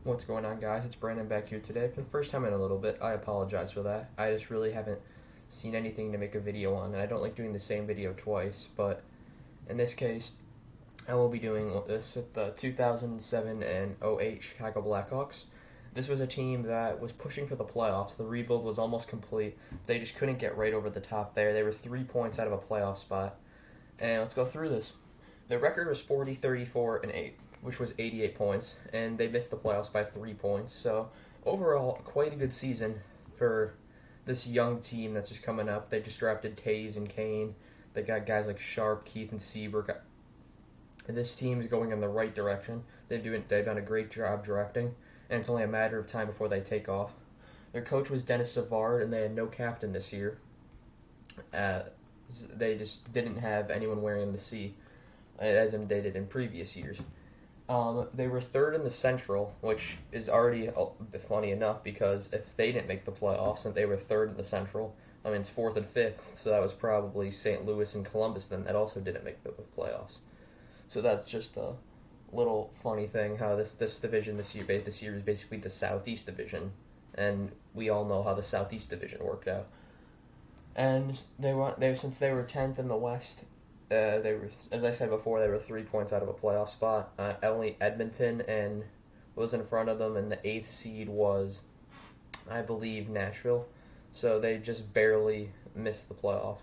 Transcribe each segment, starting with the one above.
What's going on, guys? It's Brandon back here today for the first time in a little bit. I apologize for that. I just really haven't seen anything to make a video on, and I don't like doing the same video twice, but in this case, I will be doing this with the 2007 and '08 Chicago Blackhawks. This was a team that was pushing for the playoffs. The rebuild was almost complete. They just couldn't get right over the top there. They were 3 points out of a playoff spot. And let's go through this. Their record was 40, 34, and 8, which was 88 points, and they missed the playoffs by 3 points. So, overall, quite a good season for this young team that's just coming up. They just drafted Tays and Kane. They got guys like Sharp, Keith, and Seabrook. And this team is going in the right direction. They've done a great job drafting, and it's only a matter of time before they take off. Their coach was Dennis Savard, and they had no captain this year. They just didn't have anyone wearing the C, as they did in previous years. They were third in the Central, which is already funny enough because if they didn't make the playoffs and they were third in the Central, I mean, it's fourth and fifth, so that was probably St. Louis and Columbus then that also didn't make the playoffs. So that's just a little funny thing how this division this year is basically the Southeast Division, and we all know how the Southeast Division worked out. And since they were 10th in the West. They were, as I said before, they were 3 points out of a playoff spot. Only Edmonton and was in front of them, and the eighth seed was, I believe, Nashville. So they just barely missed the playoff.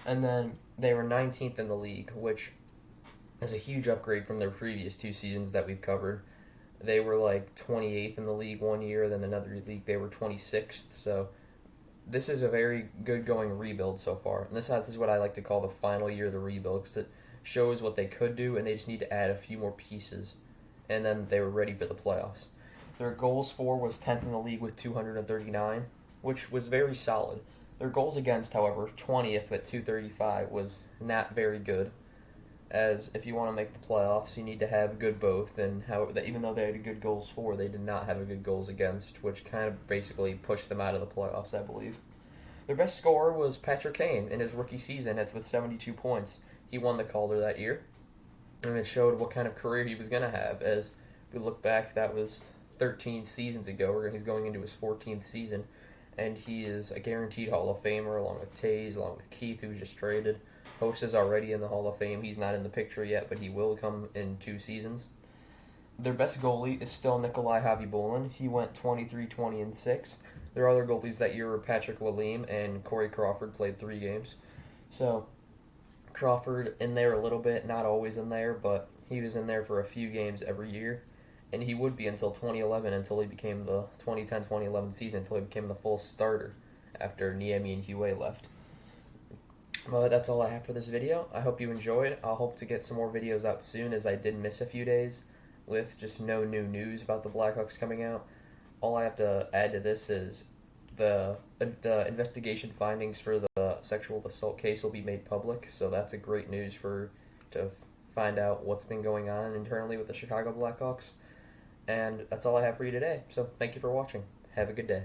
And then they were 19th in the league, which is a huge upgrade from their previous 2 seasons that we've covered. They were like 28th in the league one year, then another league they were 26th. So this is a very good going rebuild so far. And this is what I like to call the final year of the rebuild because it shows what they could do and they just need to add a few more pieces. And then they were ready for the playoffs. Their goals for was 10th in the league with 239, which was very solid. Their goals against, however, 20th at 235 was not very good. As if you want to make the playoffs, you need to have good both. And even though they had good goals for, they did not have a good goals against, which kind of basically pushed them out of the playoffs, I believe. Their best scorer was Patrick Kane in his rookie season. That's with 72 points. He won the Calder that year, and it showed what kind of career he was going to have. As we look back, that was 13 seasons ago. He's going into his 14th season, and he is a guaranteed Hall of Famer along with Tays, along with Keith, who was just traded. Host is already in the Hall of Fame. He's not in the picture yet, but he will come in 2 seasons. Their best goalie is still Nikolai Khabibulin. He went 23, 20, and 6. Their other goalies that year were Patrick Lalime and Corey Crawford, played 3 games. So, Crawford in there a little bit, not always in there, but he was in there for a few games every year. And he would be until 2011, until he became the 2010-2011 season, until he became the full starter after Niemi and Huey left. Well, that's all I have for this video. I hope you enjoyed. I'll hope to get some more videos out soon, as I did miss a few days with just no new news about the Blackhawks coming out. All I have to add to this is the investigation findings for the sexual assault case will be made public, so that's a great news to find out what's been going on internally with the Chicago Blackhawks. And that's all I have for you today. So thank you for watching. Have a good day.